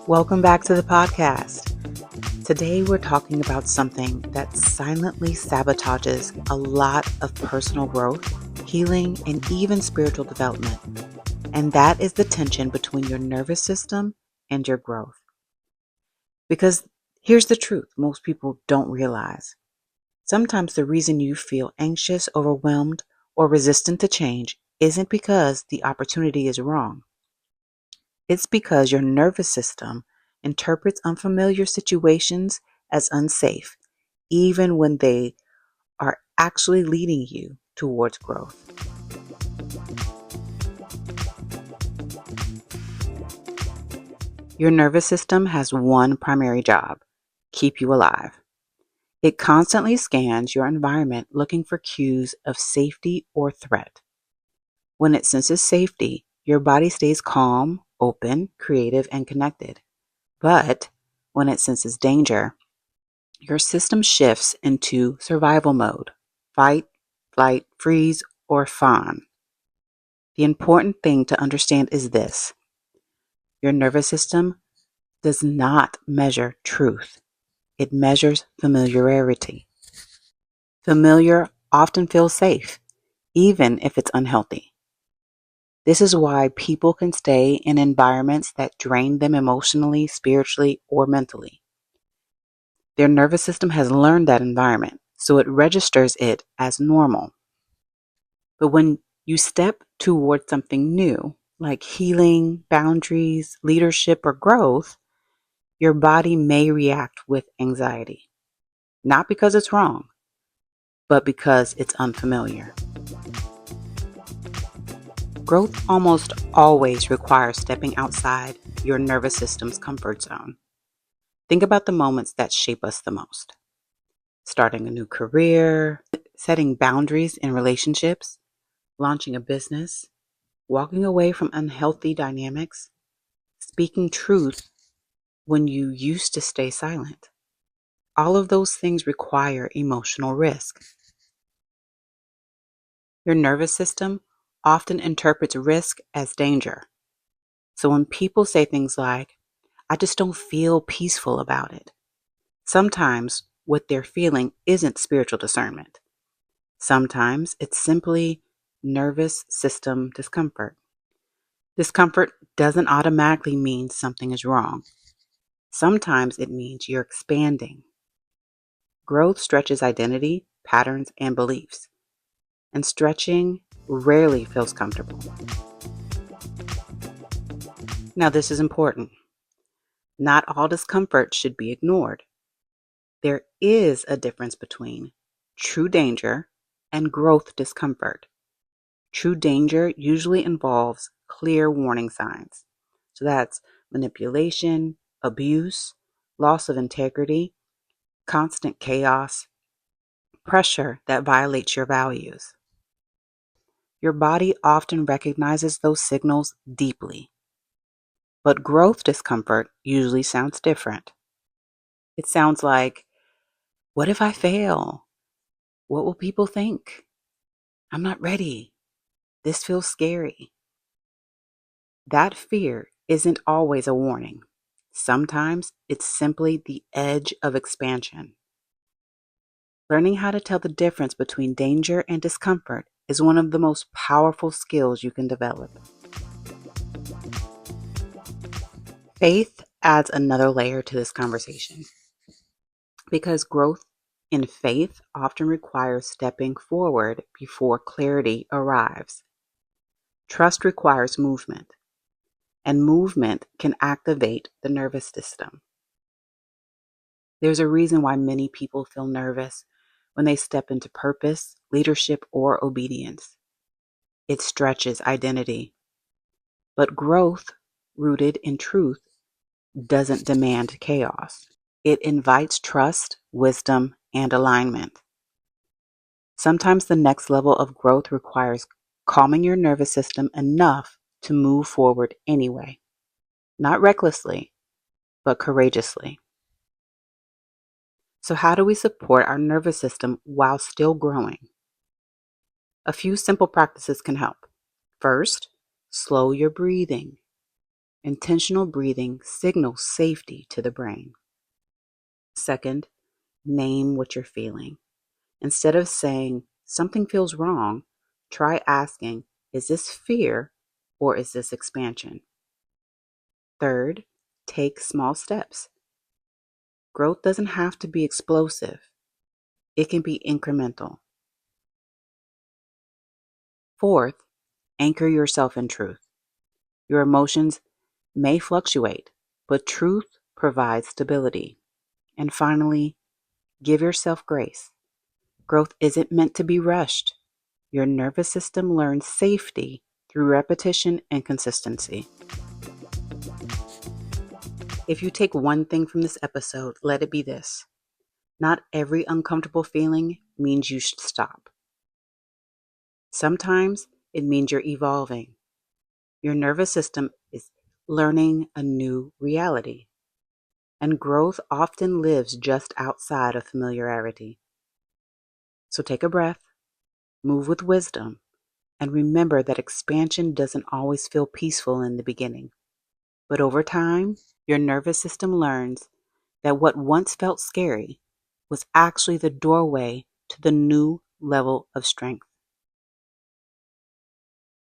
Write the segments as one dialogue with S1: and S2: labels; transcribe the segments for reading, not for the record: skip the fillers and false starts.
S1: Welcome back to the podcast. Today we're talking about something that silently sabotages a lot of personal growth, healing, and even spiritual development. And that is the tension between your nervous system and your growth. Because here's the truth most people don't realize. Sometimes the reason you feel anxious, overwhelmed, or resistant to change isn't because the opportunity is wrong. It's because your nervous system interprets unfamiliar situations as unsafe, even when they are actually leading you towards growth. Your nervous system has one primary job: keep you alive. It constantly scans your environment looking for cues of safety or threat. When it senses safety, your body stays calm, open, creative, and connected. But when it senses danger, your system shifts into survival mode: fight, flight, freeze, or fawn. The important thing to understand is this: your nervous system does not measure truth, it measures familiarity. Familiar often feels safe, even if it's unhealthy. This is why people can stay in environments that drain them emotionally, spiritually, or mentally. Their nervous system has learned that environment, so it registers it as normal. But when you step towards something new, like healing, boundaries, leadership, or growth, your body may react with anxiety. Not because it's wrong, but because it's unfamiliar. Growth almost always requires stepping outside your nervous system's comfort zone. Think about the moments that shape us the most: starting a new career, setting boundaries in relationships, launching a business, walking away from unhealthy dynamics, speaking truth when you used to stay silent. All of those things require emotional risk. Your nervous system often interprets risk as danger. So when people say things like, "I just don't feel peaceful about it," sometimes what they're feeling isn't spiritual discernment. Sometimes it's simply nervous system discomfort. Discomfort doesn't automatically mean something is wrong. Sometimes it means you're expanding. Growth stretches identity, patterns, and beliefs. And stretching rarely feels comfortable. Now, this is important. Not all discomfort should be ignored. There is a difference between true danger and growth discomfort. True danger usually involves clear warning signs. So that's manipulation, abuse, loss of integrity, constant chaos, pressure that violates your values. Your body often recognizes those signals deeply. But growth discomfort usually sounds different. It sounds like, what if I fail? What will people think? I'm not ready. This feels scary. That fear isn't always a warning. Sometimes it's simply the edge of expansion. Learning how to tell the difference between danger and discomfort is one of the most powerful skills you can develop. Faith adds another layer to this conversation because growth in faith often requires stepping forward before clarity arrives. Trust requires movement, and movement can activate the nervous system. There's a reason why many people feel nervous when they step into purpose, leadership, or obedience. It stretches identity. But growth, rooted in truth, doesn't demand chaos. It invites trust, wisdom, and alignment. Sometimes the next level of growth requires calming your nervous system enough to move forward anyway, not recklessly, but courageously. So, how do we support our nervous system while still growing? A few simple practices can help. First, slow your breathing. Intentional breathing signals safety to the brain. Second, name what you're feeling. Instead of saying something feels wrong, try asking, is this fear or is this expansion? Third, take small steps. Growth doesn't have to be explosive, it can be incremental. Fourth, anchor yourself in truth. Your emotions may fluctuate, but truth provides stability. And finally, give yourself grace. Growth isn't meant to be rushed. Your nervous system learns safety through repetition and consistency. If you take one thing from this episode, let it be this. Not every uncomfortable feeling means you should stop. Sometimes it means you're evolving. Your nervous system is learning a new reality. And growth often lives just outside of familiarity. So take a breath, move with wisdom, and remember that expansion doesn't always feel peaceful in the beginning. But over time, your nervous system learns that what once felt scary was actually the doorway to the new level of strength.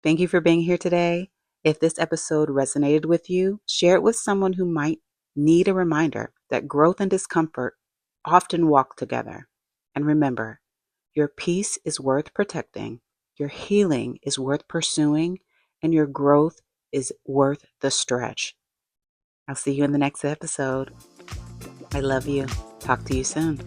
S1: Thank you for being here today. If this episode resonated with you, share it with someone who might need a reminder that growth and discomfort often walk together. And remember, your peace is worth protecting, your healing is worth pursuing, and your growth is worth the stretch. I'll see you in the next episode. I love you. Talk to you soon.